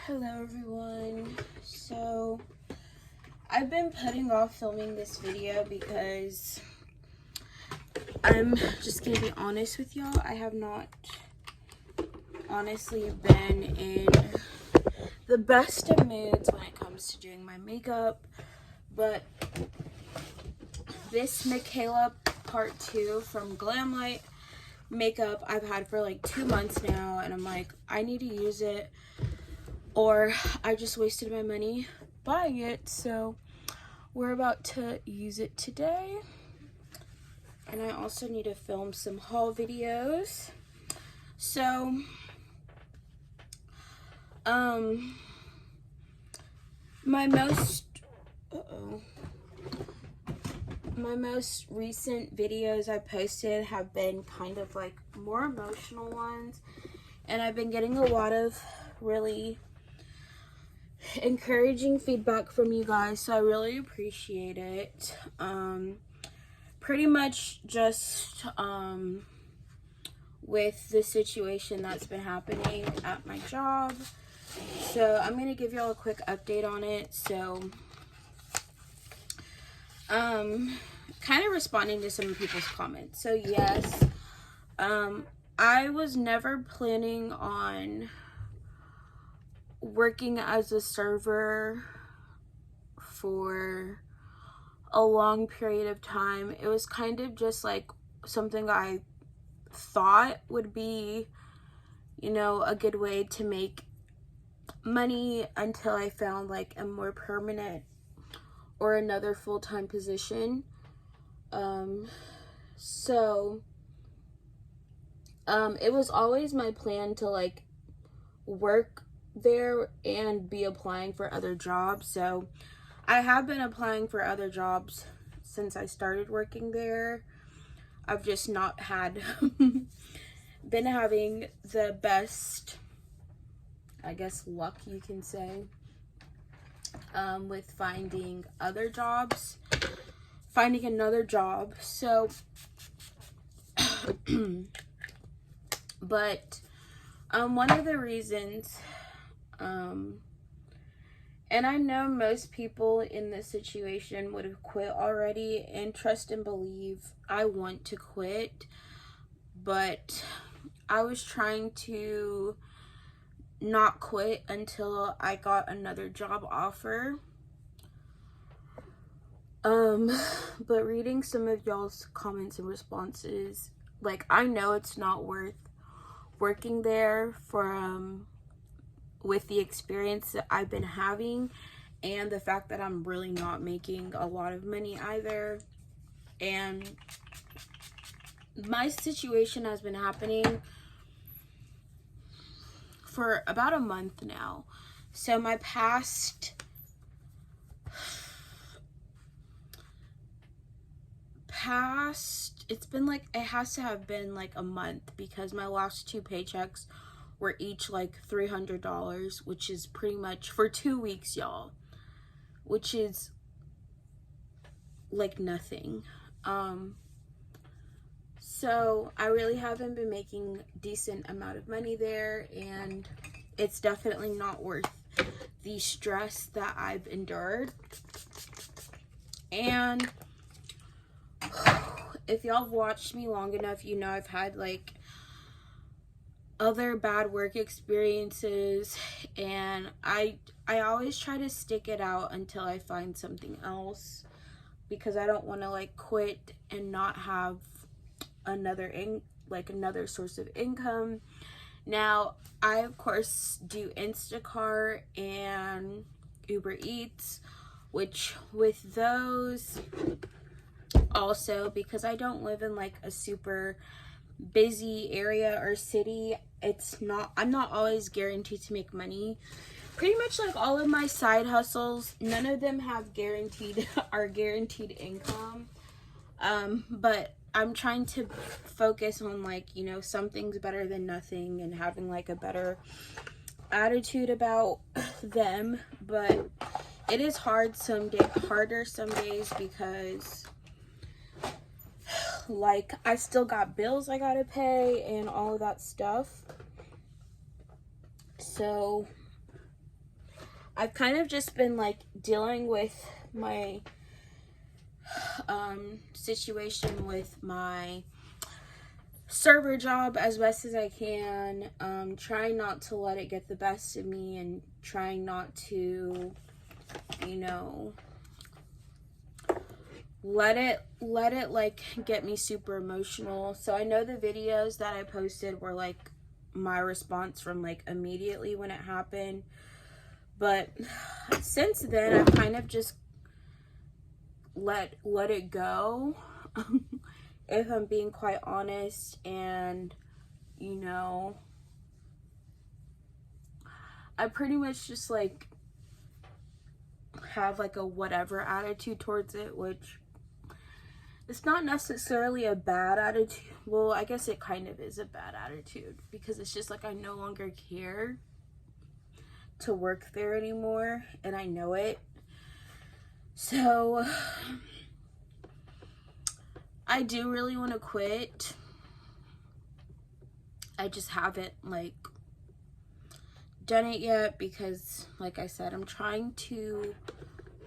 Hello everyone. So I've been putting off filming this video because I'm just gonna be honest with y'all. I have not honestly been in the best of moods when it comes to doing my makeup, but this MIKAYLA part 2 from GLAMLITE makeup I've had for like 2 months now, and I'm like, I need to use it or I just wasted my money buying it. So we're about to use it today, and I also need to film some haul videos. So my most recent videos I posted have been kind of like more emotional ones, and I've been getting a lot of really encouraging feedback from you guys, so I really appreciate it. Pretty much just with the situation that's been happening at my job, so I'm gonna give y'all a quick update on it. So kind of responding to some of people's comments. So yes, I was never planning on working as a server for a long period of time. It was kind of just like something I thought would be, you know, a good way to make money until I found like a more permanent or another full-time position. It was always my plan to like work there and be applying for other jobs. So I have been applying for other jobs since I started working there. I've just not had been having the best, I guess, luck you can say, with finding other jobs, finding another job. So but one of the reasons, and I know most people in this situation would have quit already, and trust and believe I want to quit, but I was trying to not quit until I got another job offer. But reading some of y'all's comments and responses, like, I know it's not worth working there for with the experience that I've been having and the fact that I'm really not making a lot of money either. And my situation has been happening for about a month now. So my past it's been like, it has to have been like a month, because my last 2 paychecks were each like $300, which is pretty much for 2 weeks, y'all, which is like nothing. So I really haven't been making decent amount of money there, and it's definitely not worth the stress that I've endured. And if y'all have watched me long enough, you know I've had like other bad work experiences, and I always try to stick it out until I find something else, because I don't want to like quit and not have another source of income. Now, I of course do Instacart and Uber Eats, which with those also, because I don't live in like a super busy area or city, I'm not always guaranteed to make money. Pretty much like all of my side hustles, none of them have guaranteed income. But I'm trying to focus on like, you know, something's better than nothing, and having like a better attitude about them. But it is harder some days, because like I still got bills I gotta pay and all of that stuff. So I've kind of just been like dealing with my situation with my server job as best as I can, trying not to let it get the best of me, and trying not to, you know, let it like get me super emotional. So I know the videos that I posted were like my response from like immediately when it happened, but since then I've kind of just let it go. If I'm being quite honest, and you know, I pretty much just like have like a whatever attitude towards it, which it's not necessarily a bad attitude. Well, I guess it kind of is a bad attitude, because it's just like I no longer care to work there anymore, and I know it. So I do really want to quit. I just haven't like done it yet, because like I said, I'm trying to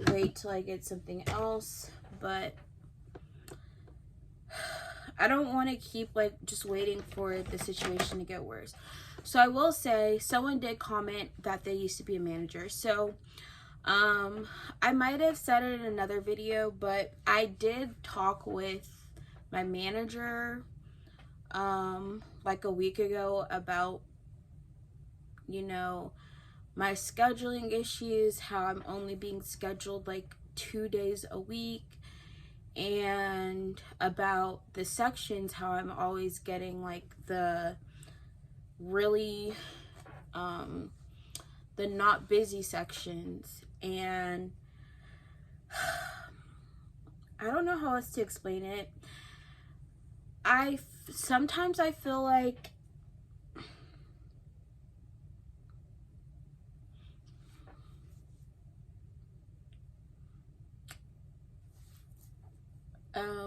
wait till I get something else, but I don't want to keep like just waiting for the situation to get worse. So I will say, someone did comment that they used to be a manager. So I might have said it in another video, but I did talk with my manager like a week ago about, you know, my scheduling issues, how I'm only being scheduled like 2 days a week, and about the sections, how I'm always getting like the really the not busy sections. And I don't know how else to explain it. Sometimes I feel like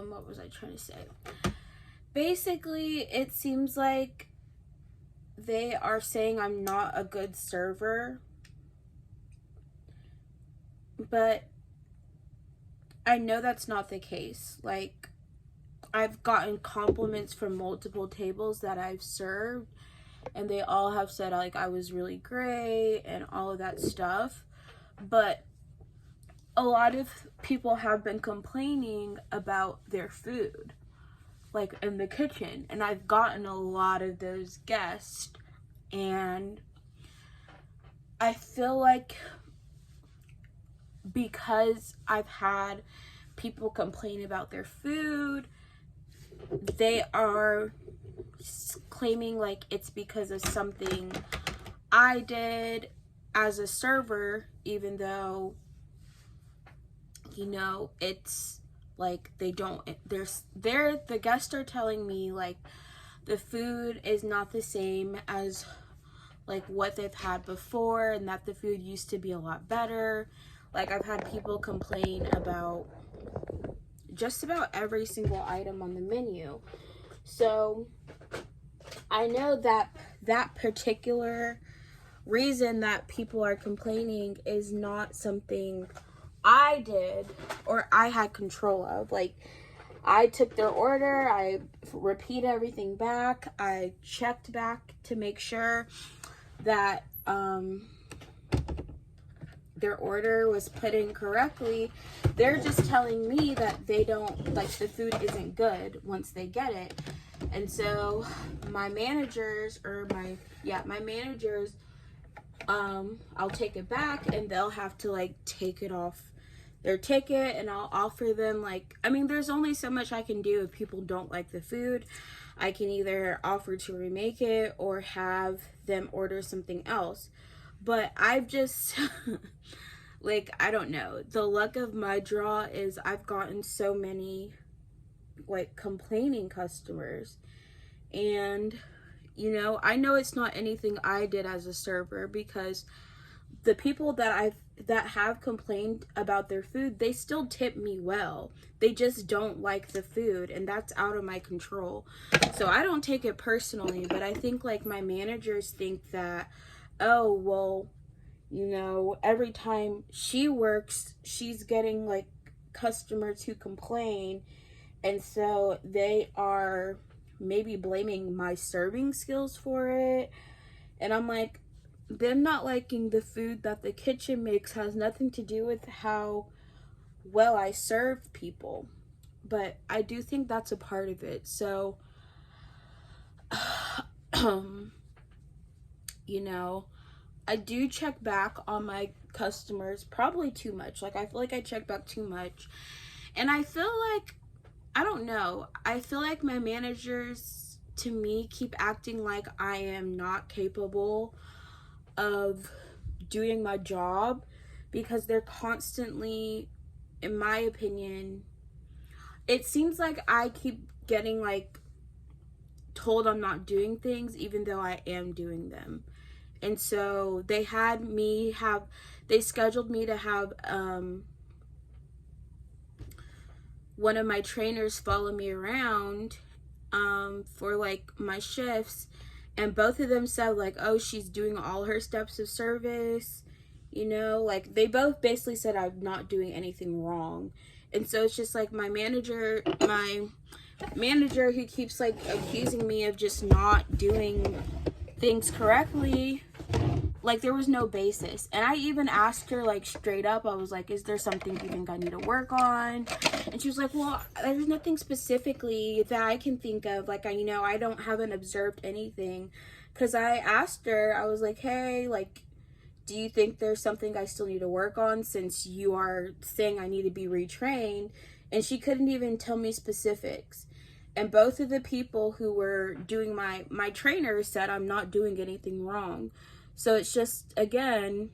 what was I trying to say? Basically, it seems like they are saying I'm not a good server, but I know that's not the case. Like, I've gotten compliments from multiple tables that I've served, and they all have said like I was really great and all of that stuff. But a lot of people have been complaining about their food, like in the kitchen, and I've gotten a lot of those guests, and I feel like because I've had people complain about their food, they are claiming like it's because of something I did as a server, even though, you know, it's like the guests are telling me like the food is not the same as like what they've had before, and that the food used to be a lot better. Like, I've had people complain about just about every single item on the menu. So I know that that particular reason that people are complaining is not something I did or I had control of. Like, I took their order, I repeated everything back, I checked back to make sure that their order was put in correctly. They're just telling me that they don't, like, the food isn't good once they get it. And so my managers, I'll take it back, and they'll have to like take it off their ticket, and I'll offer them like, I mean, there's only so much I can do if people don't like the food. I can either offer to remake it or have them order something else. But I've just like, I don't know, the luck of my draw is I've gotten so many like complaining customers. And you know, I know it's not anything I did as a server, because the people that have complained about their food, they still tip me well. They just don't like the food, and that's out of my control. So I don't take it personally, but I think like my managers think that, oh, well, You know, every time she works, she's getting like customers who complain, and so they are maybe blaming my serving skills for it. And I'm like, them not liking the food that the kitchen makes has nothing to do with how well I serve people. But I do think that's a part of it. So, you know, I do check back on my customers probably too much. Like, I feel like I check back too much. And I feel like, I don't know, I feel like my managers to me keep acting like I am not capable of doing my job, because they're constantly, in my opinion, it seems like I keep getting like told I'm not doing things even though I am doing them. And so they scheduled me to have one of my trainers follow me around for like my shifts, and both of them said like, oh, she's doing all her steps of service, you know, like they both basically said I'm not doing anything wrong. And so it's just like my manager who keeps like accusing me of just not doing things correctly, like there was no basis. And I even asked her like straight up, I was like, is there something you think I need to work on? And she was like, well, there's nothing specifically that I can think of, like, I haven't observed anything. Because I asked her, I was like, hey, like, do you think there's something I still need to work on, since you are saying I need to be retrained? And she couldn't even tell me specifics. And both of the people who were doing my trainers said I'm not doing anything wrong. So it's just, again,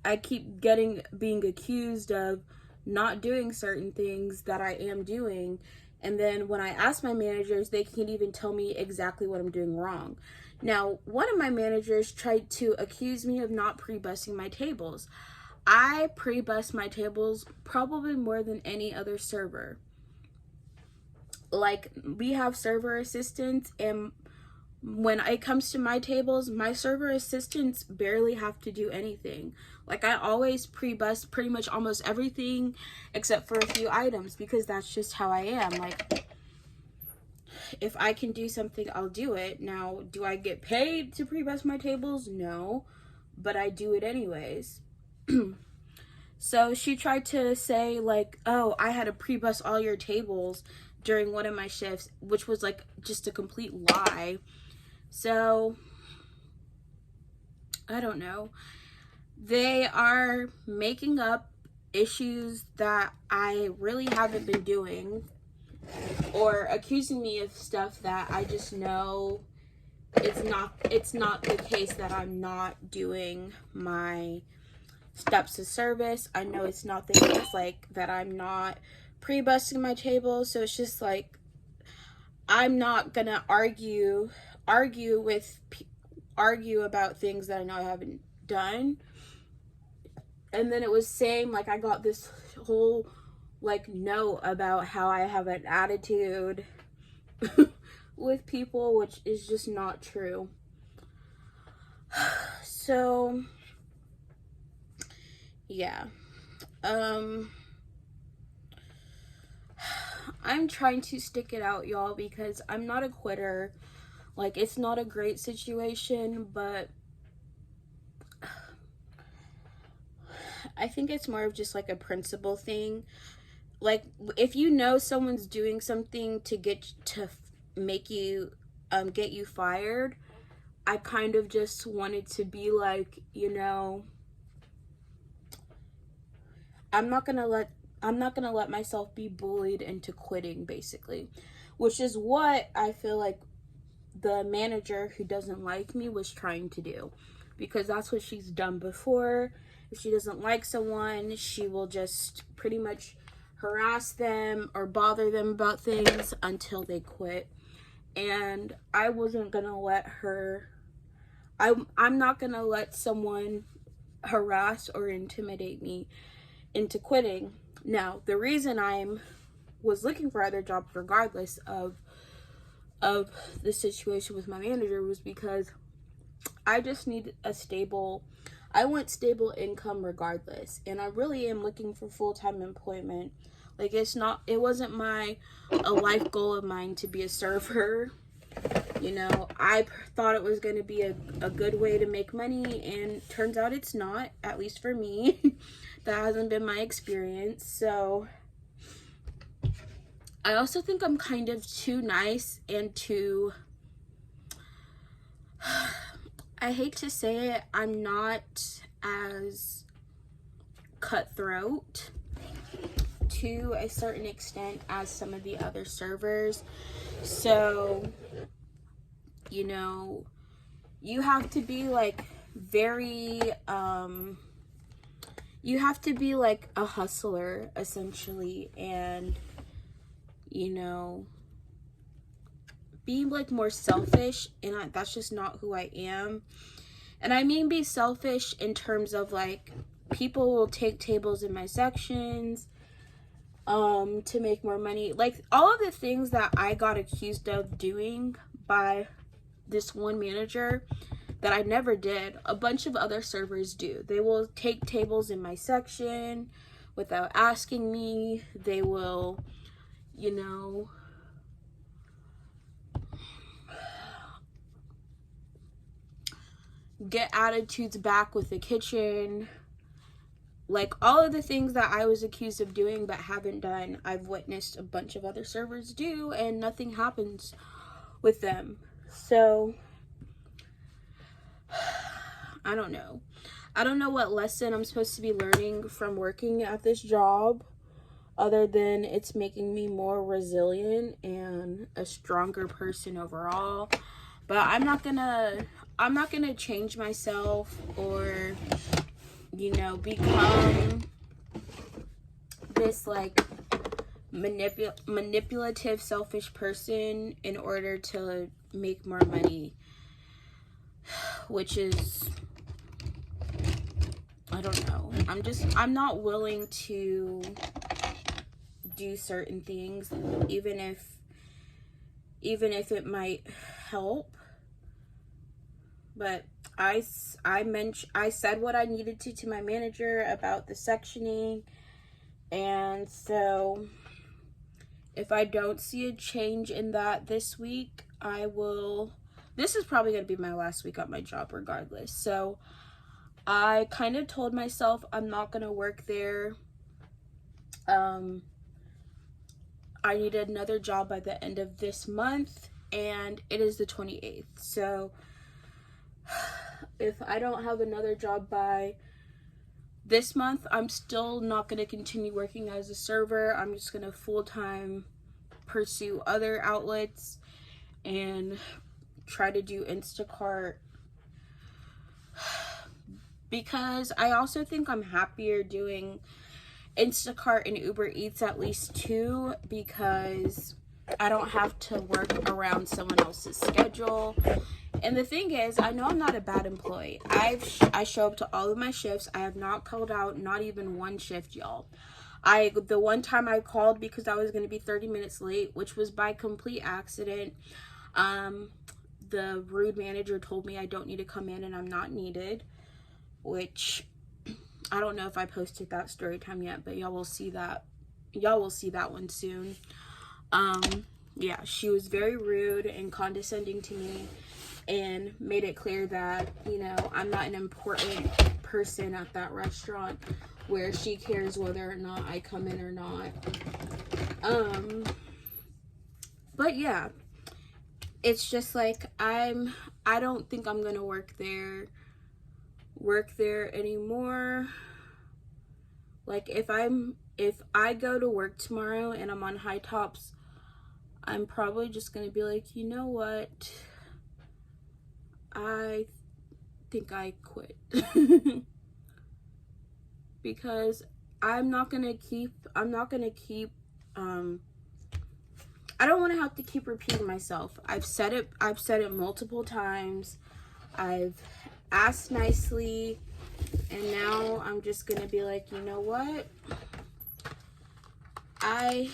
I keep being accused of not doing certain things that I am doing. And then when I ask my managers, they can't even tell me exactly what I'm doing wrong. Now, one of my managers tried to accuse me of not pre-bussing my tables. I pre-bus my tables probably more than any other server. Like, we have server assistants, and when it comes to my tables, my server assistants barely have to do anything. Like, I always pre-bus pretty much almost everything except for a few items, because that's just how I am. Like, if I can do something, I'll do it. Now, do I get paid to pre-bus my tables? No, but I do it anyways. So she tried to say like, oh, I had to pre-bus all your tables during one of my shifts, which was like just a complete lie. So I don't know. They are making up issues that I really haven't been doing, or accusing me of stuff that I just know it's not the case, that I'm not doing my steps of service. I know it's not the case like that I'm not pre-busting my table. So it's just like, I'm not gonna argue about things that I know I haven't done. And then it was saying like I got this whole like note about how I have an attitude with people, which is just not true. So yeah, I'm trying to stick it out, y'all, because I'm not a quitter. Like, it's not a great situation, but I think it's more of just like a principle thing. Like, if you know someone's doing something to make you get you fired, I kind of just wanted to be like, I'm not gonna let myself be bullied into quitting, basically, which is what I feel like the manager who doesn't like me was trying to do, because that's what she's done before. If she doesn't like someone, she will just pretty much harass them or bother them about things until they quit. And I wasn't gonna let her, I'm not gonna let someone harass or intimidate me into quitting. Now, the reason was looking for other jobs regardless of the situation with my manager was because I just need a stable I want stable income regardless, and I really am looking for full-time employment. Like, it wasn't a life goal of mine to be a server. You know, I thought it was going to be a good way to make money, and turns out it's not, at least for me. That hasn't been my experience. So I also think I'm kind of too nice and too, I hate to say it, I'm not as cutthroat to a certain extent as some of the other servers. So, you know, you have to be like you have to be like a hustler essentially, and, you know, be like more selfish, and that's just not who I am. And I mean be selfish in terms of like, people will take tables in my sections to make more money. Like, all of the things that I got accused of doing by this one manager that I never did, a bunch of other servers do. They will take tables in my section without asking me. They will, you know, get attitudes back with the kitchen. Like, all of the things that I was accused of doing but haven't done, I've witnessed a bunch of other servers do, and nothing happens with them. So I don't know. I don't know what lesson I'm supposed to be learning from working at this job, other than it's making me more resilient and a stronger person overall. But I'm not gonna change myself or, you know, become this like manipulative, selfish person in order to make more money, which is, I don't know. I'm not willing to do certain things, even if it might help. But I said what I needed to my manager about the sectioning, and so if I don't see a change in that this week, this is probably going to be my last week at my job regardless. So I kind of told myself I'm not going to work there. I need another job by the end of this month, and it is the 28th. So if I don't have another job by this month, I'm still not going to continue working as a server. I'm just going to full-time pursue other outlets and try to do Instacart, because I also think I'm happier doing Instacart and Uber Eats at least too, because I don't have to work around someone else's schedule. And the thing is, I know I'm not a bad employee. I show up to all of my shifts. I have not called out not even one shift, y'all. The one time I called because I was going to be 30 minutes late, which was by complete accident. The rude manager told me I don't need to come in and I'm not needed, which I don't know if I posted that story time yet, but y'all will see that one soon. Yeah, she was very rude and condescending to me and made it clear that, you know, I'm not an important person at that restaurant where she cares whether or not I come in or not. But yeah, it's just like, I don't think I'm gonna work there anymore. Like, if I go to work tomorrow and I'm on high tops, I'm probably just gonna be like, you know what, I think I quit. Because I don't want to have to keep repeating myself. I've said it multiple times. I've asked nicely, and now I'm just gonna be like, you know what, I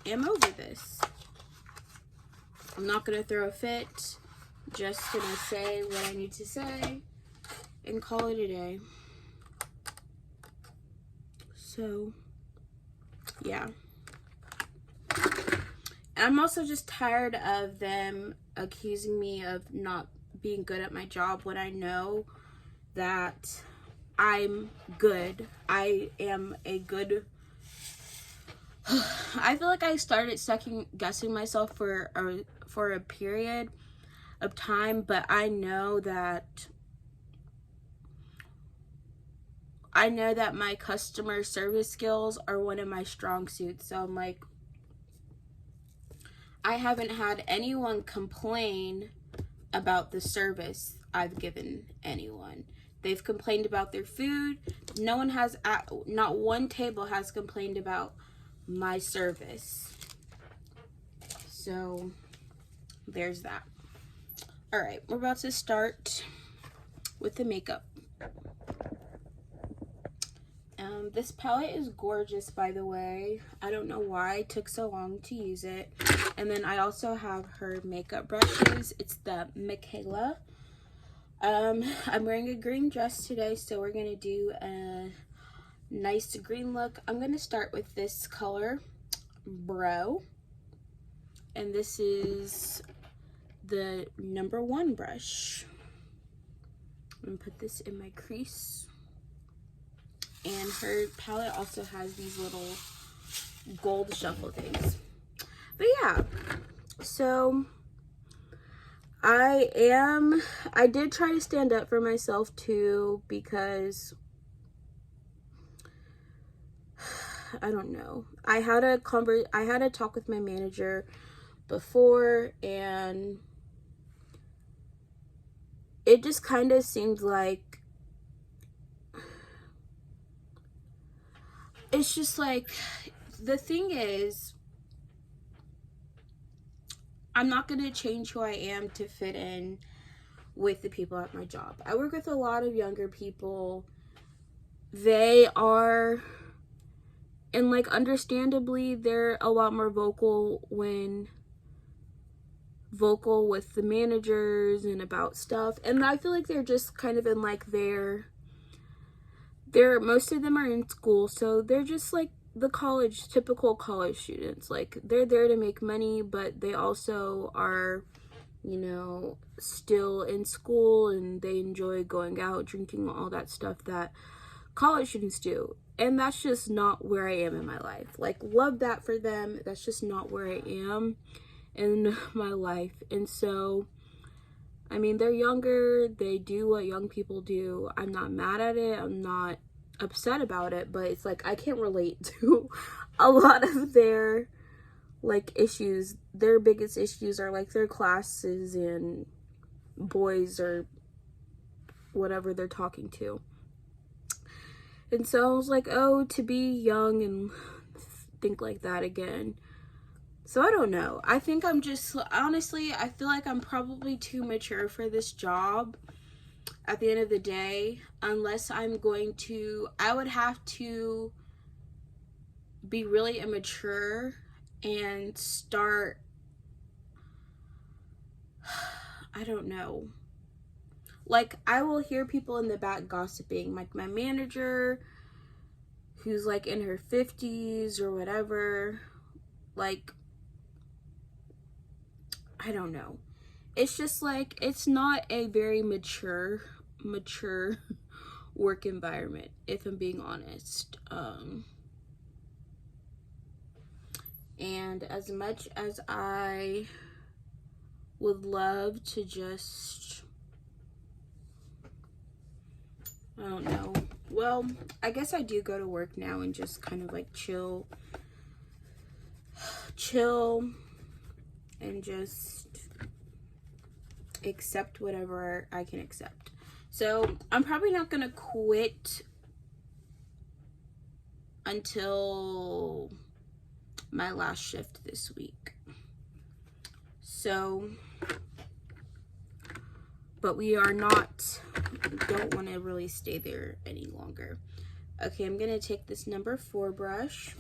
am over this. I'm not gonna throw a fit, just gonna say what I need to say and call it a day. So yeah, I'm also just tired of them accusing me of not being good at my job when I know that I'm good. I am a good I feel like I started second guessing myself for a period of time, but I know that my customer service skills are one of my strong suits. So I'm like, I haven't had anyone complain about the service I've given anyone. They've complained about their food. No one has, not one table has complained about my service. So there's that. All right, we're about to start with the makeup. This palette is gorgeous, by the way. I don't know why it took so long to use it. And then I also have her makeup brushes. It's the MIKAYLA. I'm wearing a green dress today, so we're gonna do a nice green look. I'm gonna start with this color, Bro. And this is the #1 brush. I'm gonna put this in my crease. And her palette also has these little gold shuffle things. But yeah, so I did try to stand up for myself too, because I don't know. I had a talk with my manager before, and it just kind of seemed like it's just like, the thing is, I'm not going to change who I am to fit in with the people at my job. I work with a lot of younger people. They are, and like, understandably, they're a lot more vocal with the managers and about stuff. And I feel like they're just kind of in like most of them are in school, so they're just like the typical college students. Like, they're there to make money, but they also are, you know, still in school, and they enjoy going out, drinking, all that stuff that college students do. And that's just not where I am in my life. Like, love that for them. That's just not where I am in my life. And so, I mean, they're younger, they do what young people do. I'm not mad at it, I'm not upset about it, but it's like I can't relate to a lot of their like issues. Their biggest issues are like their classes and boys or whatever they're talking to. And so I was like, oh, to be young and think like that again. So I don't know. I think I'm just, honestly, I feel like I'm probably too mature for this job at the end of the day, unless I'm going to, I would have to be really immature and start, I don't know. Like, I will hear people in the back gossiping, like my manager, who's like in her 50s or whatever, like, I don't know. It's just like, it's not a very mature work environment, if I'm being honest. And as much as I would love to just, I don't know. Well, I guess I do go to work now and just kind of like chill and just accept whatever I can accept. So I'm probably not gonna quit until my last shift this week. So, but we are not, don't want to really stay there any longer. Okay, I'm gonna take this #4 brush,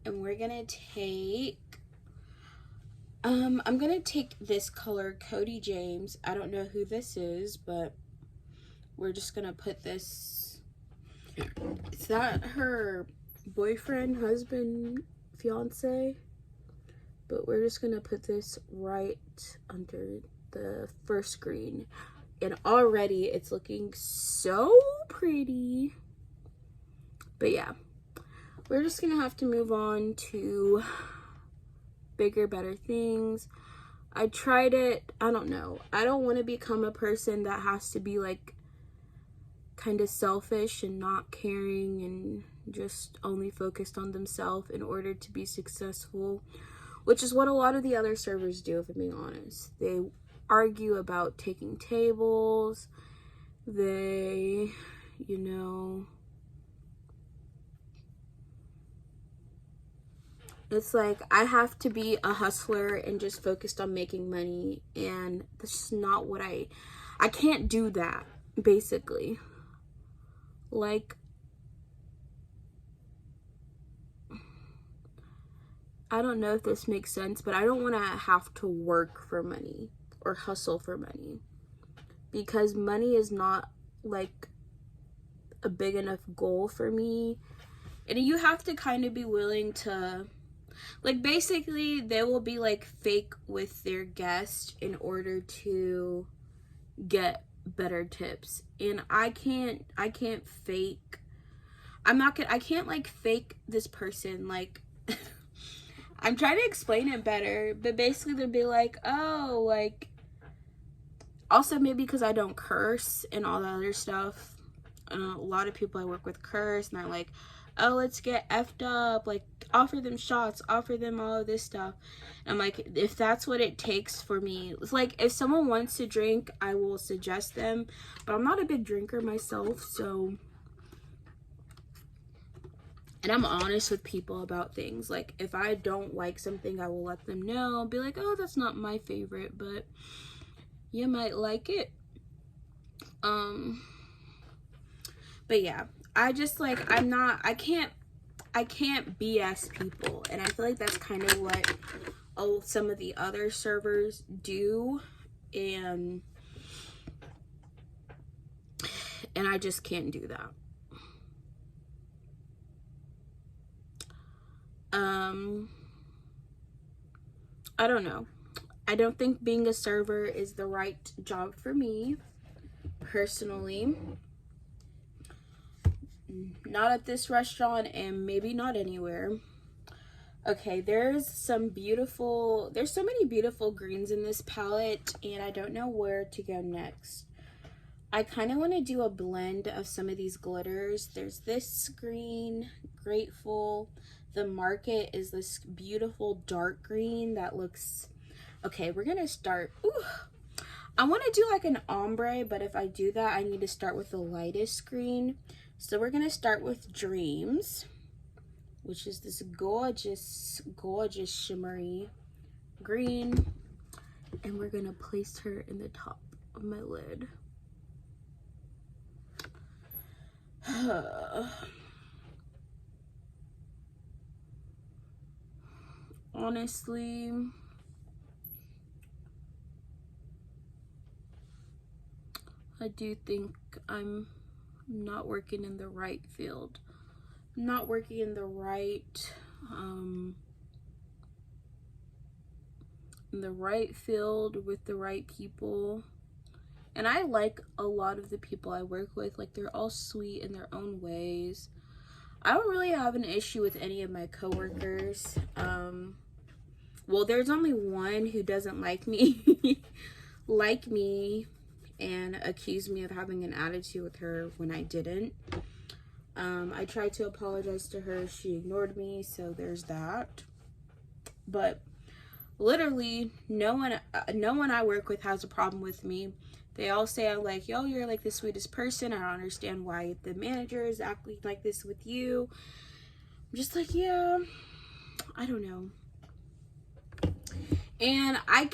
and we're gonna take, I'm gonna take this color, Cody James. I don't know who this is, but we're just gonna put this, is that her boyfriend, husband, fiance? But we're just gonna put this right under the first screen, and already it's looking so pretty. But yeah, we're just gonna have to move on to bigger, better things. I tried it. I don't know. I don't want to become a person that has to be like kind of selfish and not caring and just only focused on themselves in order to be successful, which is what a lot of the other servers do, if I'm being honest. They argue about taking tables. They, you know, it's like I have to be a hustler and just focused on making money, and that's just not what I can't do that, basically. Like, I don't know if this makes sense, but I don't want to have to work for money or hustle for money, because money is not like a big enough goal for me. And you have to kind of be willing to, like, basically they will be like fake with their guests in order to get better tips, and I can't fake. I can't like fake this person. Like, I'm trying to explain it better, but basically they'll be like, oh, like, also maybe because I don't curse and all that other stuff. A lot of people I work with curse, and they're like, oh, let's get effed up, like, offer them shots, offer them all of this stuff. And I'm like, if that's what it takes for me, it's like, if someone wants to drink, I will suggest them, but I'm not a big drinker myself, so. And I'm honest with people about things. Like, if I don't like something, I will let them know. Be like, oh, that's not my favorite, but you might like it. But yeah, I just, like, I can't BS people. And I feel like that's kind of what some of the other servers do. And I just can't do that. I don't know. I don't think being a server is the right job for me, personally. Not at this restaurant, and maybe not anywhere. Okay, there's so many beautiful greens in this palette, and I don't know where to go next. I kind of want to do a blend of some of these glitters. There's this green, Grateful. The Market is this beautiful dark green that looks... Okay, we're gonna start... Ooh. I want to do like an ombre, but if I do that, I need to start with the lightest green. So we're gonna start with Dreams, which is this gorgeous, gorgeous shimmery green. And we're gonna place her in the top of my lid. Honestly, I do think I'm not working in the right field. I'm not working in the right field with the right people. And I like a lot of the people I work with. Like, they're all sweet in their own ways. I don't really have an issue with any of my coworkers. Well, there's only one who doesn't like me, and accused me of having an attitude with her when I didn't. I tried to apologize to her. She ignored me, so there's that. But literally, no one I work with has a problem with me. They all say, I'm like, yo, you're like the sweetest person. I don't understand why the manager is acting like this with you. I'm just like, yeah, I don't know. And I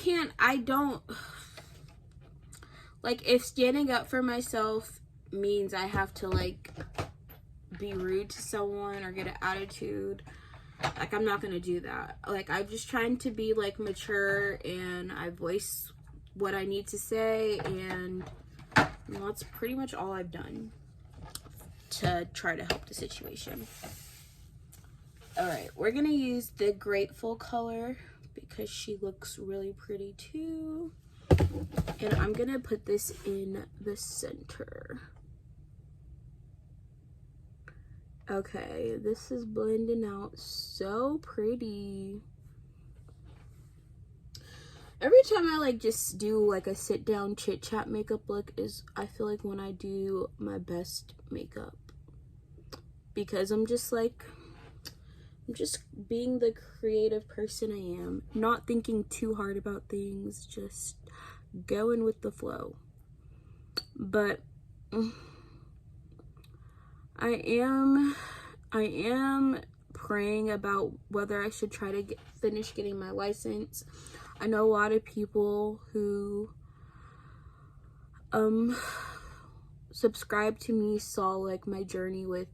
don't, like, if standing up for myself means I have to, like, be rude to someone or get an attitude, like, I'm not gonna do that. Like, I'm just trying to be, like, mature, and I voice what I need to say, and And that's pretty much all I've done to try to help the situation. Alright, we're gonna use the Grateful color because she looks really pretty too. And I'm gonna put this in the center. Okay, this is blending out so pretty. Every time I like just do like a sit down chit chat makeup look is, I feel like when I do my best makeup, because I'm just being the creative person I am, not thinking too hard about things, just going with the flow. But I am praying about whether I should try to finish getting my license. I know a lot of people who subscribe to me saw like my journey with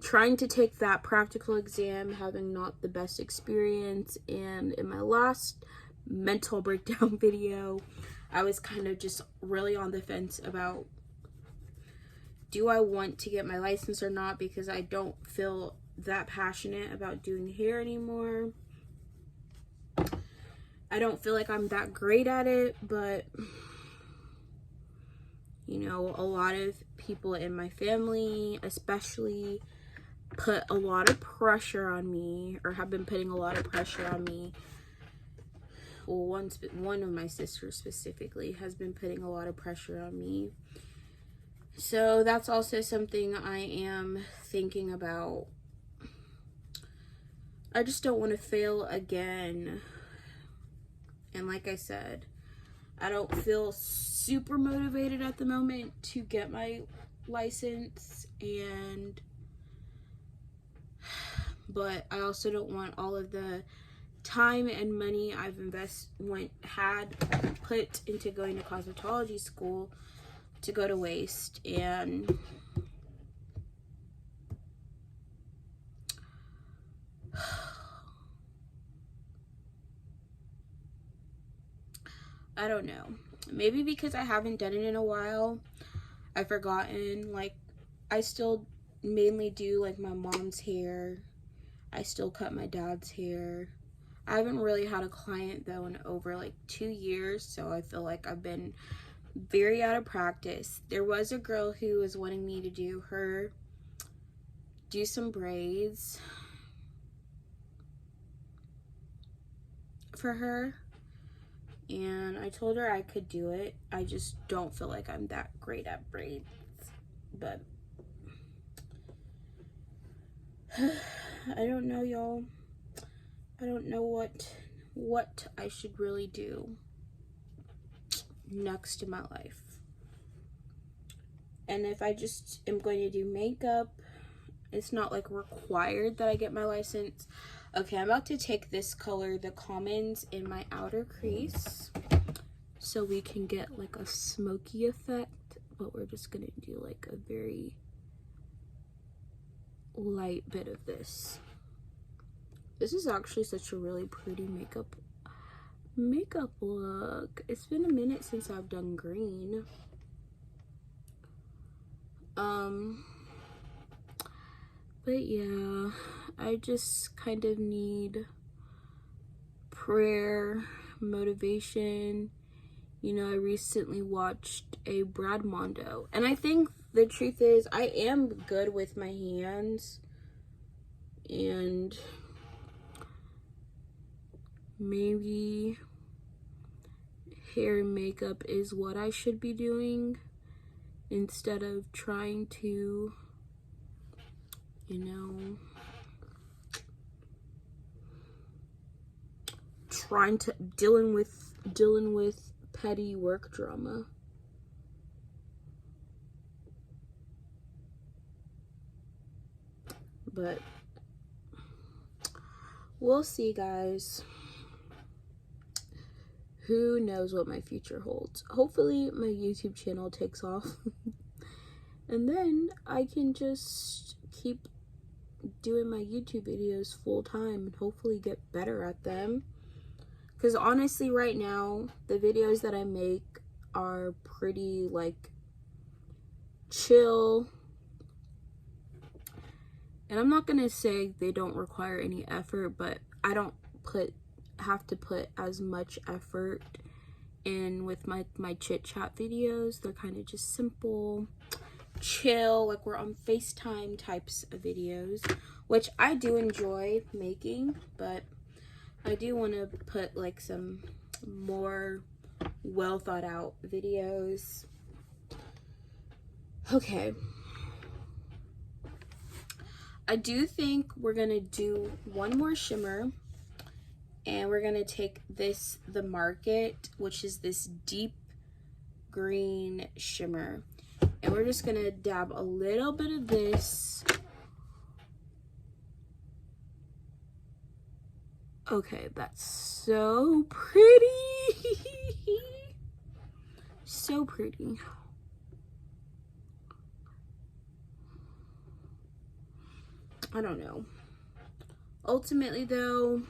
trying to take that practical exam, having not the best experience, and in my last mental breakdown video, I was kind of just really on the fence about, do I want to get my license or not, because I don't feel that passionate about doing hair anymore. I don't feel like I'm that great at it, but you know, a lot of people in my family especially put a lot of pressure on me, or have been putting a lot of pressure on me. Well, one of my sisters specifically has been putting a lot of pressure on me. So that's also something I am thinking about. I just don't want to fail again. And like I said, I don't feel super motivated at the moment to get my license, but I also don't want all of the time and money I've put into going to cosmetology school to go to waste. And I don't know, maybe because I haven't done it in a while, I've forgotten. Like, I still mainly do like my mom's hair, I still cut my dad's hair. I haven't really had a client though in over like 2 years, so I feel like I've been very out of practice. There was a girl who was wanting me to do some braids for her, and I told her I could do it. I just don't feel like I'm that great at braids. But I don't know, y'all. I don't know what I should really do next in my life. And if I just am going to do makeup, it's not like required that I get my license. Okay, I'm about to take this color, the Commons, in my outer crease so we can get like a smoky effect, but we're just gonna do like a very light bit of this. This is actually such a really pretty makeup look. It's been a minute since I've done green. But yeah, I just kind of need prayer, motivation. You know, I recently watched a Brad Mondo, and I think the truth is I am good with my hands, and maybe hair and makeup is what I should be doing instead of trying to, you know, dealing with petty work drama. But we'll see, guys. Who knows what my future holds? Hopefully my YouTube channel takes off and then I can just keep doing my YouTube videos full time and hopefully get better at them. Because honestly, right now, the videos that I make, are pretty like chill, and I'm not gonna say they don't require any effort, but I don't have to put as much effort in with my chit chat videos. They're kind of just simple, chill, like we're on FaceTime types of videos, which I do enjoy making, but I do want to put like some more well thought out videos. Okay, I do think we're gonna do one more shimmer, and we're gonna take this The Market, which is this deep green shimmer, and we're just gonna dab a little bit of this. Okay, that's so pretty. So pretty. I don't know. Ultimately though,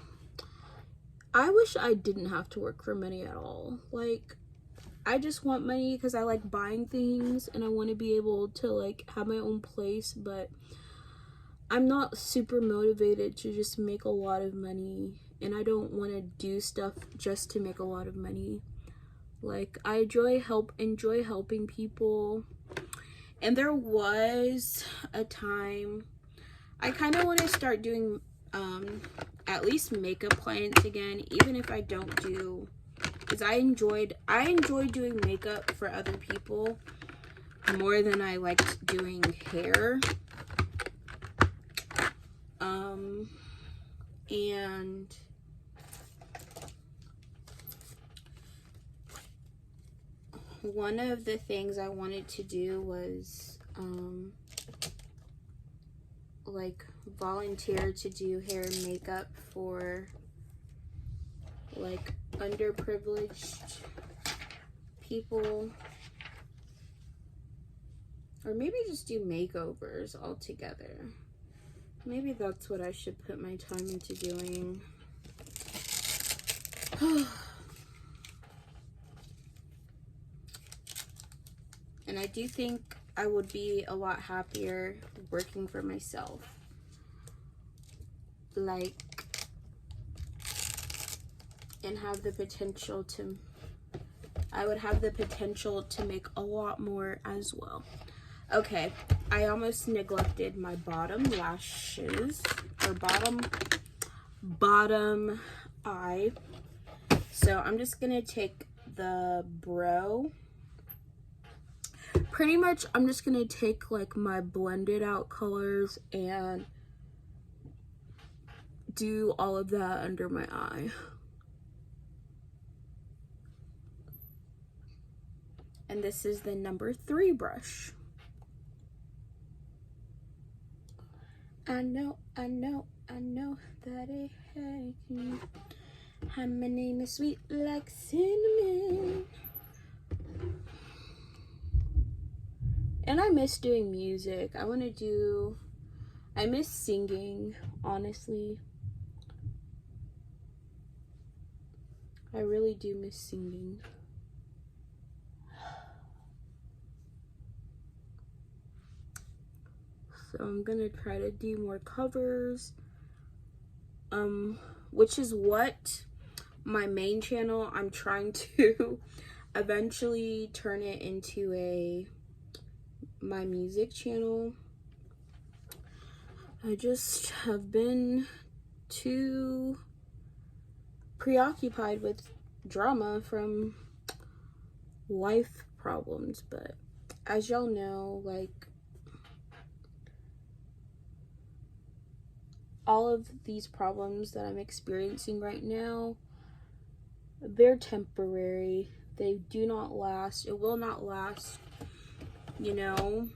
I wish I didn't have to work for money at all. Like, I just want money because I like buying things and I want to be able to like have my own place, but I'm not super motivated to just make a lot of money, and I don't want to do stuff just to make a lot of money. Like, I enjoy helping people, and there was a time I kind of want to start doing at least makeup clients again, even if I don't do, because I enjoyed doing makeup for other people more than I liked doing hair. And one of the things I wanted to do was like volunteer to do hair and makeup for like underprivileged people, or maybe just do makeovers altogether. Maybe that's what I should put my time into doing. And I do think I would be a lot happier working for myself. Like, and have the potential to, I would have the potential to make a lot more as well. Okay, I almost neglected my bottom lashes, or bottom eye. So I'm just gonna take the brow. Pretty much I'm just gonna take like my blended out colors and do all of that under my eye. And this is the number 3 brush. I know that I hate you. Hi, my name is sweet like cinnamon. And I miss doing music. I miss singing, honestly. I really do miss singing. So I'm gonna try to do more covers, which is what my main channel, I'm trying to eventually turn it into my music channel. I just have been too preoccupied with drama from life problems, but as y'all know, like, all of these problems that I'm experiencing right now, they're temporary. They do not last. It will not last, you know,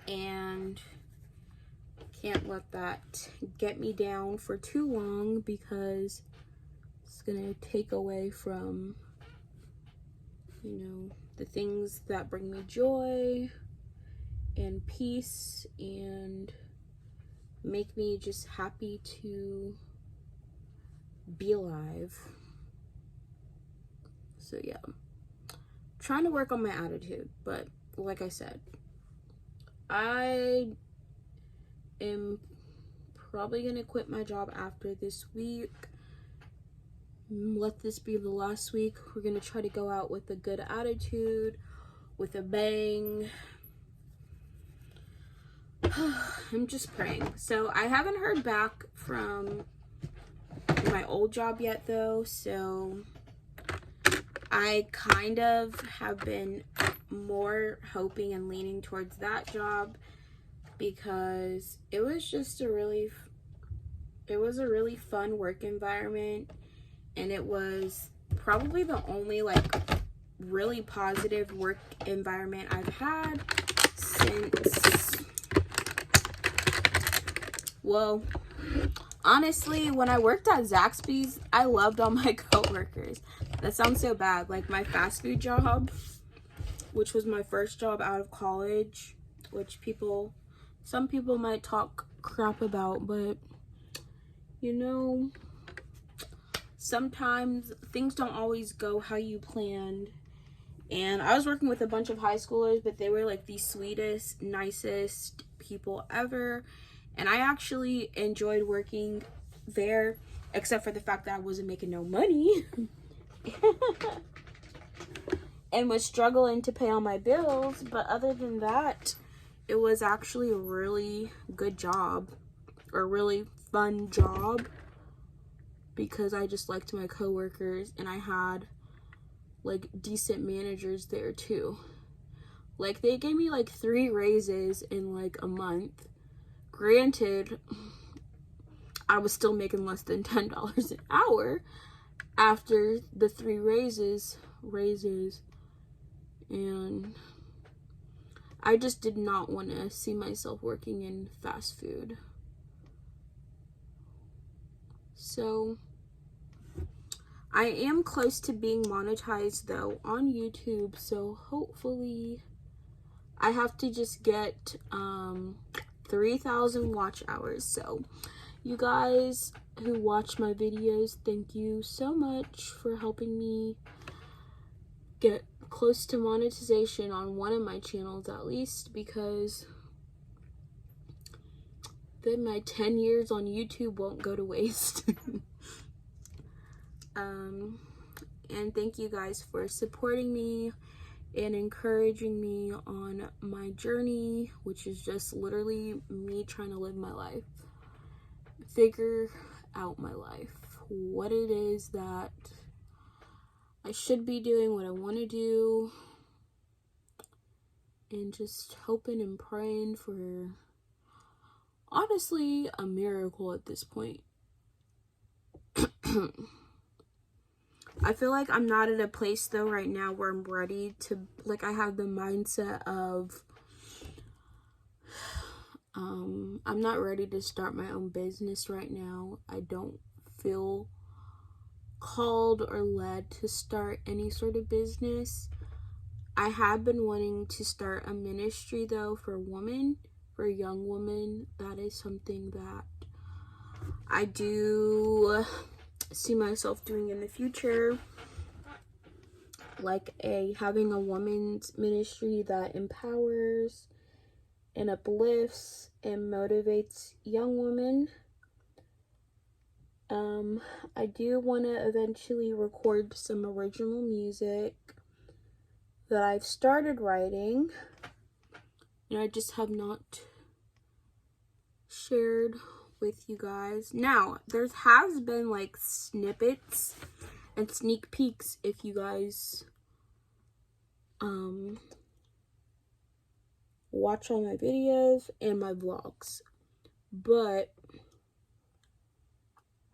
and can't let that get me down for too long, because it's gonna take away from, you know, the things that bring me joy and peace and make me just happy to be alive. So yeah, trying to work on my attitude. But like I said, I am probably gonna quit my job after this week. Let this be the last week. We're gonna try to go out with a good attitude, with a bang. I'm just praying. So I haven't heard back from my old job yet though, so I kind of have been more hoping and leaning towards that job, because it was a really fun work environment, and it was probably the only like really positive work environment I've had since, well, honestly, when I worked at Zaxby's, I loved all my coworkers. That sounds so bad. Like my fast food job, which was my first job out of college, which some people might talk crap about, but you know, sometimes things don't always go how you planned. And I was working with a bunch of high schoolers, but they were like the sweetest, nicest people ever. And I actually enjoyed working there, except for the fact that I wasn't making no money and was struggling to pay all my bills. But other than that, it was actually a really good job, or a really fun job, because I just liked my coworkers, and I had like decent managers there too. Like they gave me like 3 raises in like a month. Granted, I was still making less than $10 an hour after the 3 raises, and I just did not want to see myself working in fast food. So I am close to being monetized though on YouTube, so hopefully I have to just get 3,000 watch hours. So you guys who watch my videos, thank you so much for helping me get close to monetization on one of my channels at least, because then my 10 years on YouTube won't go to waste. And thank you guys for supporting me and encouraging me on my journey, which is just literally me trying to live my life, figure out my life, what it is that I should be doing, what I want to do, and just hoping and praying for, honestly, a miracle at this point. I feel like I'm not at a place though right now where I'm ready to, like, I have the mindset of I'm not ready to start my own business right now. I don't feel called or led to start any sort of business. I have been wanting to start a ministry though for women, for young women. That is something that I do see myself doing in the future, like having a women's ministry that empowers and uplifts and motivates young women. I do want to eventually record some original music that I've started writing, and I just have not shared with you guys. Now, there has been like snippets and sneak peeks if you guys watch all my videos and my vlogs, but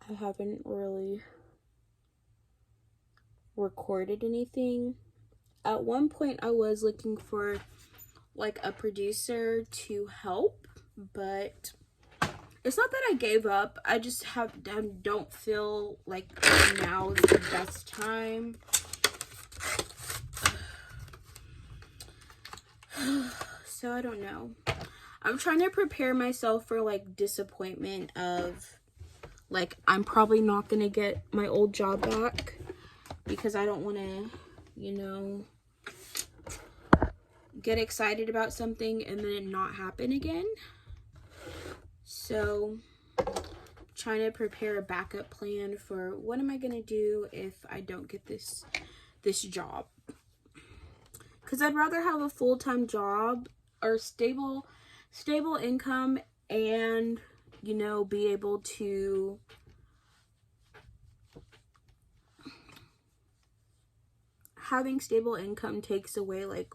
I haven't really recorded anything. At one point I was looking for like a producer to help, but it's not that I gave up. I just don't feel like now is the best time. So I don't know. I'm trying to prepare myself for like disappointment of like I'm probably not gonna get my old job back, because I don't want to, you know, get excited about something and then it not happen again. So trying to prepare a backup plan for what am I gonna do if I don't get this job, because I'd rather have a full-time job or stable income, and you know, be able to having stable income takes away like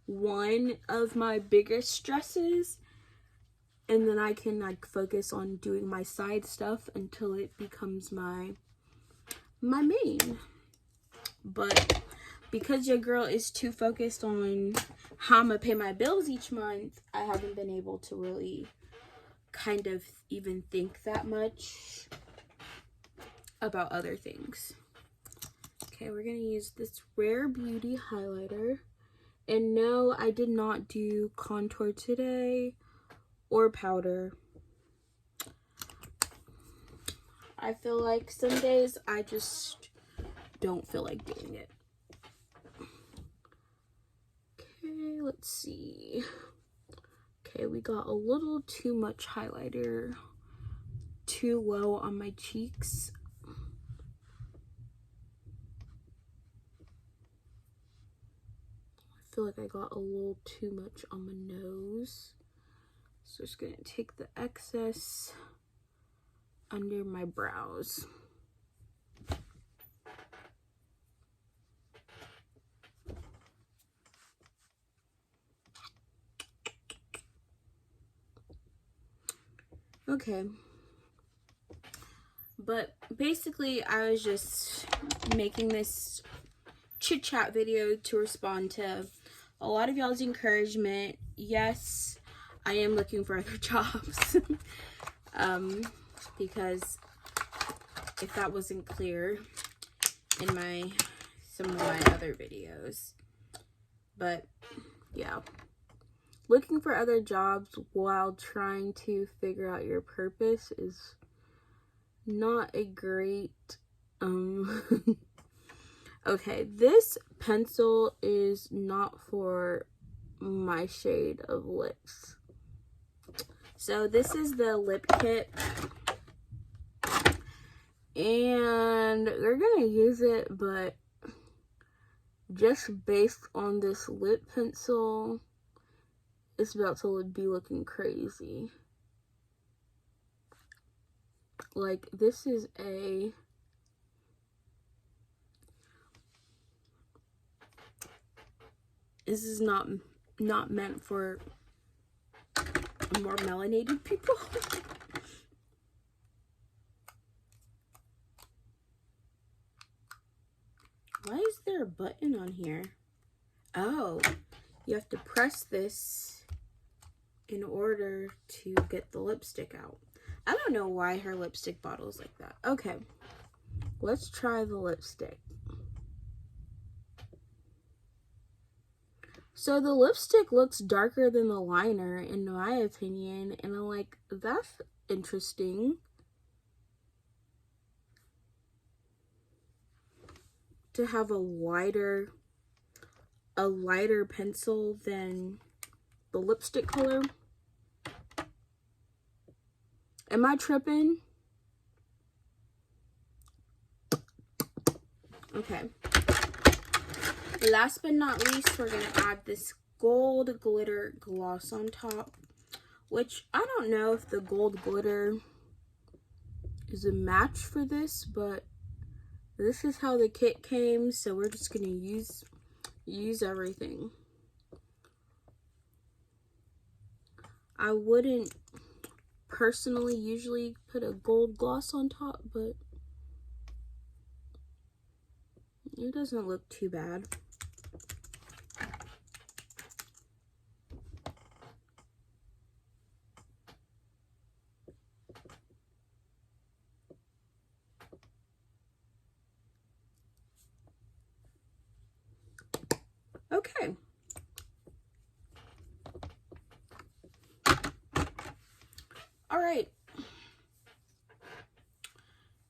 one of my biggest stresses, and then I can like focus on doing my side stuff until it becomes my main. But because your girl is too focused on how I'm gonna pay my bills each month, I haven't been able to really kind of even think that much about other things. Okay, we're gonna use this Rare Beauty highlighter. And no, I did not do contour today or powder. I feel like some days I just don't feel like doing it. Okay, let's see. Okay, we got a little too much highlighter, too low on my cheeks. I feel like I got a little too much on my nose. So just gonna take the excess under my brows. Okay. But basically, I was just making this chit chat video to respond to a lot of y'all's encouragement. Yes, I am looking for other jobs. Because if that wasn't clear in some of my other videos. But yeah, looking for other jobs while trying to figure out your purpose is not a great okay, this pencil is not for my shade of lips. So this is the lip kit, and we're gonna use it, but just based on this lip pencil, it's about to be looking crazy. Like, this is not meant for more melanated people. Why is there a button on here? Oh, you have to press this in order to get the lipstick out. I don't know why her lipstick bottle is like that. Okay, let's try the lipstick. So the lipstick looks darker than the liner, in my opinion, and I'm like, that's interesting. To have a lighter pencil than the lipstick color. Am I tripping? Okay. Last but not least, we're going to add this gold glitter gloss on top, which I don't know if the gold glitter is a match for this, but this is how the kit came, so we're just going to use everything. I wouldn't personally usually put a gold gloss on top, but it doesn't look too bad. Okay. All right.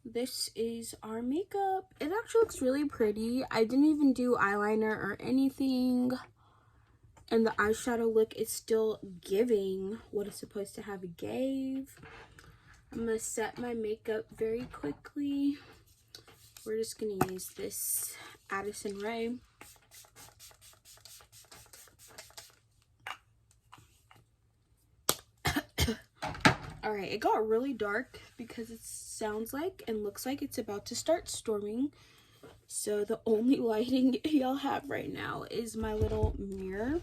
This is our makeup. It actually looks really pretty. I didn't even do eyeliner or anything. And the eyeshadow look is still giving what it's supposed to have gave. I'm gonna set my makeup very quickly. We're just gonna use this Addison Rae. All right, it got really dark because it sounds like and looks like it's about to start storming. So the only lighting y'all have right now is my little mirror.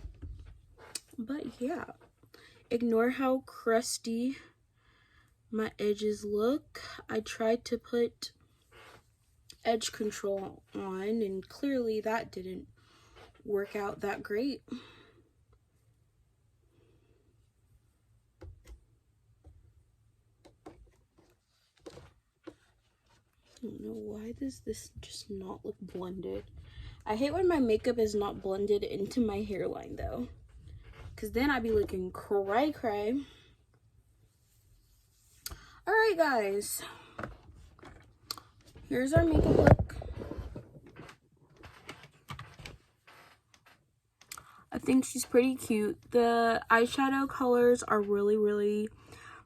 But yeah, ignore how crusty my edges look. I tried to put edge control on and clearly that didn't work out that great. I don't know why does this just not look blended. I hate when my makeup is not blended into my hairline though, because then I'd be looking cray cray. All right guys, here's our makeup look. I think she's pretty cute. The eyeshadow colors are really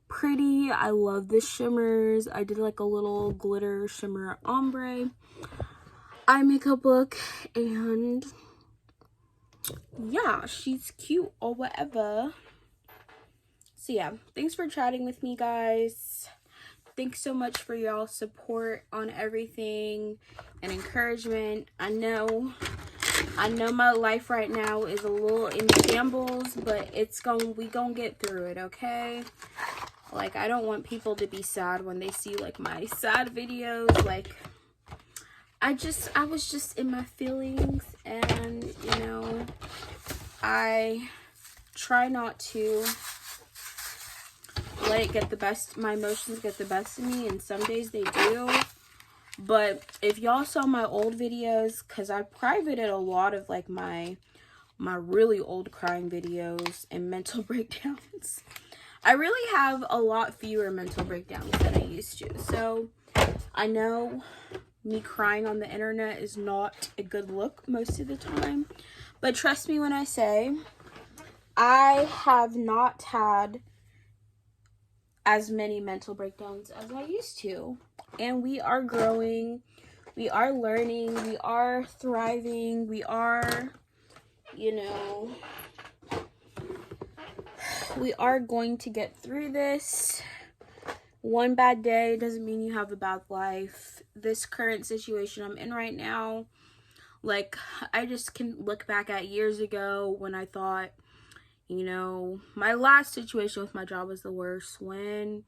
pretty. I love the shimmers. I did like a little glitter shimmer ombre eye makeup look, and yeah, she's cute or whatever. So yeah, thanks for chatting with me, guys. Thanks so much for y'all's support on everything and encouragement. I know my life right now is a little in shambles, but we gonna get through it, okay? Like, I don't want people to be sad when they see like my sad videos. Like, I was just in my feelings, and you know, I try not to let it get the best, my emotions get the best of me, and some days they do. But if y'all saw my old videos, because I privated a lot of like my really old crying videos and mental breakdowns. I really have a lot fewer mental breakdowns than I used to. So I know me crying on the internet is not a good look most of the time. But trust me when I say I have not had as many mental breakdowns as I used to. And we are growing, we are learning, we are thriving, we are, you know, we are going to get through this. One bad day doesn't mean you have a bad life. This current situation I'm in right now, like, I just can look back at years ago when I thought, you know, my last situation with my job was the worst. When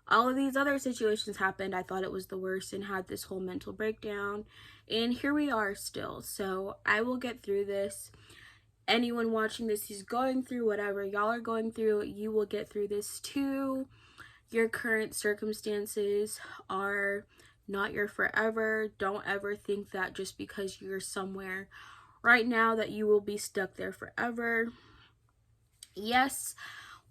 all of these other situations happened, I thought it was the worst and had this whole mental breakdown. And here we are still. So I will get through this. Anyone watching this who's going through whatever y'all are going through, you will get through this too. Your current circumstances are not your forever. Don't ever think that just because you're somewhere right now that you will be stuck there forever. Yes,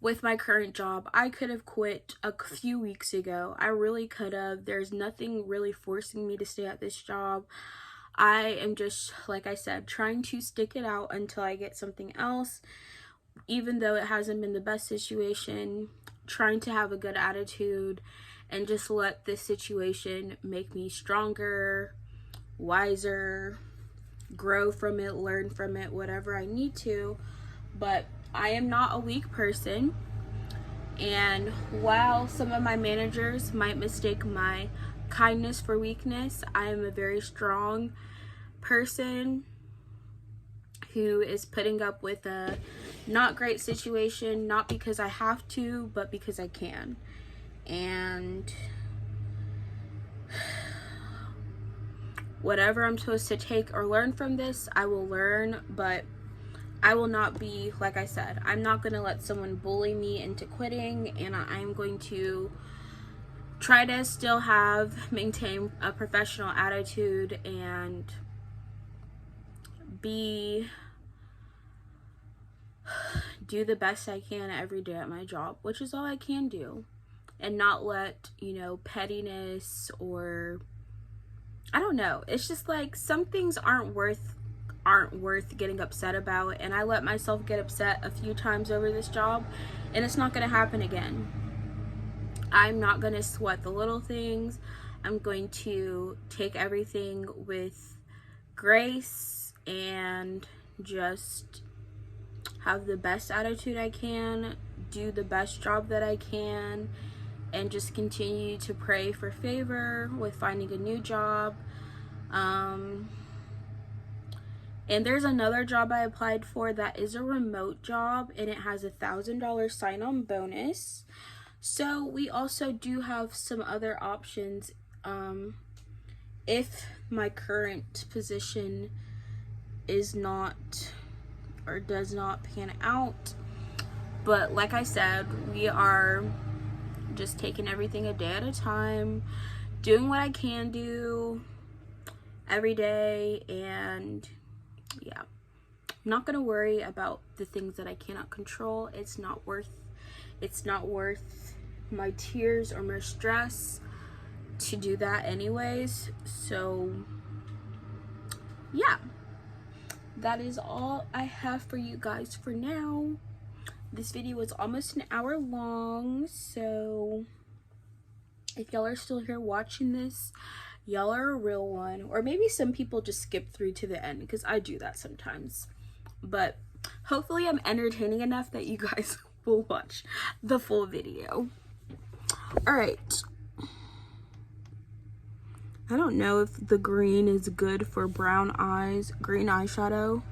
with my current job, I could have quit a few weeks ago. I really could have. There's nothing really forcing me to stay at this job. I am just, like I said, trying to stick it out until I get something else. Even though it hasn't been the best situation, trying to have a good attitude and just let this situation make me stronger, wiser, grow from it, learn from it, whatever I need to. But I am not a weak person, and while some of my managers might mistake my kindness for weakness, I am a very strong person who is putting up with a not great situation, not because I have to, but because I can. And whatever I'm supposed to take or learn from this, I will learn, but I will not be, like I said, I'm not going to let someone bully me into quitting, and I'm going to try to still maintain a professional attitude and do the best I can every day at my job, which is all I can do, and not let, you know, pettiness or, I don't know, it's just like some things aren't worth aren't worth getting upset about, and I let myself get upset a few times over this job, and it's not going to happen again. I'm not going to sweat the little things. I'm going to take everything with grace and just have the best attitude I can, do the best job that I can, and just continue to pray for favor with finding a new job. And there's another job I applied for that is a remote job, and it has $1,000 sign-on bonus. So we also do have some other options if my current position is not or does not pan out. But like I said, we are just taking everything a day at a time, doing what I can do every day, and yeah, I'm not gonna worry about the things that I cannot control. It's not worth my tears or my stress to do that anyways. So yeah, that is all I have for you guys for now. This video is almost an hour long, so if y'all are still here watching this, y'all are a real one. Or maybe some people just skip through to the end, because I do that sometimes. But hopefully I'm entertaining enough that you guys will watch the full video. Alright. I don't know if the green is good for brown eyes, green eyeshadow.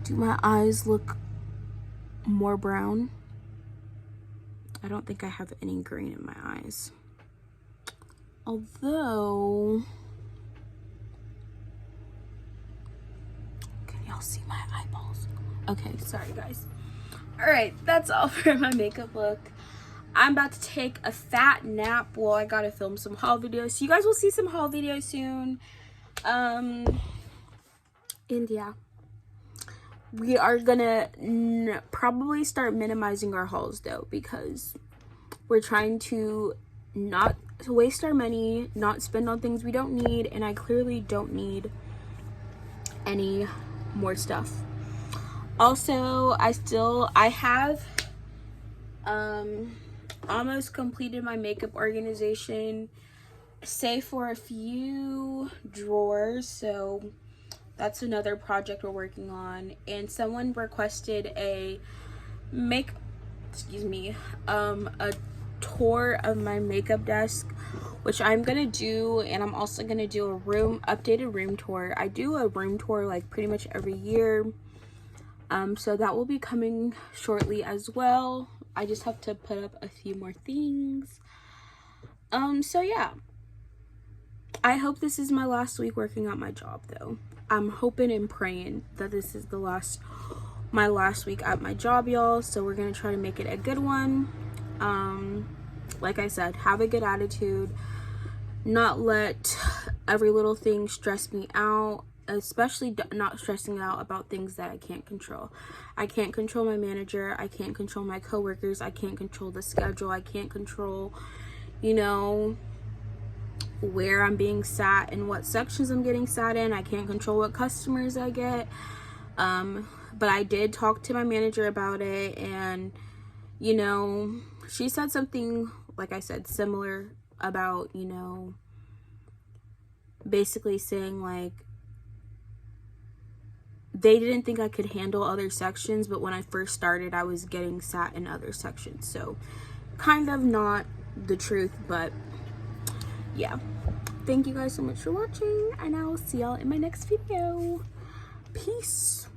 Do my eyes look more brown? I don't think I have any green in my eyes. Although, can y'all see my eyeballs? Okay, sorry guys. Alright, that's all for my makeup look. I'm about to take a fat nap while I gotta film some haul videos. So you guys will see some haul videos soon. And yeah. We are gonna probably start minimizing our hauls though, because we're trying to not waste our money, not spend on things we don't need, and I clearly don't need any more stuff. Also, I have almost completed my makeup organization, save for a few drawers, so that's another project we're working on. And someone requested a tour of my makeup desk, which I'm gonna do, and I'm also gonna do a updated room tour. I do a room tour like pretty much every year, so that will be coming shortly as well. I just have to put up a few more things. So yeah, I hope this is my last week working at my job though. I'm hoping and praying that this is my last week at my job, y'all. So we're gonna try to make it a good one. Like I said, have a good attitude, not let every little thing stress me out, especially not stressing out about things that I can't control. I can't control my manager, I can't control my coworkers, I can't control the schedule, I can't control, you know, where I'm being sat and what sections I'm getting sat in. I can't control what customers I get. But I did talk to my manager about it, and you know, she said something, like I said, similar about, you know, basically saying like they didn't think I could handle other sections, but when I first started I was getting sat in other sections. So kind of not the truth, but yeah. Thank you guys so much for watching, and I will see y'all in my next video. Peace.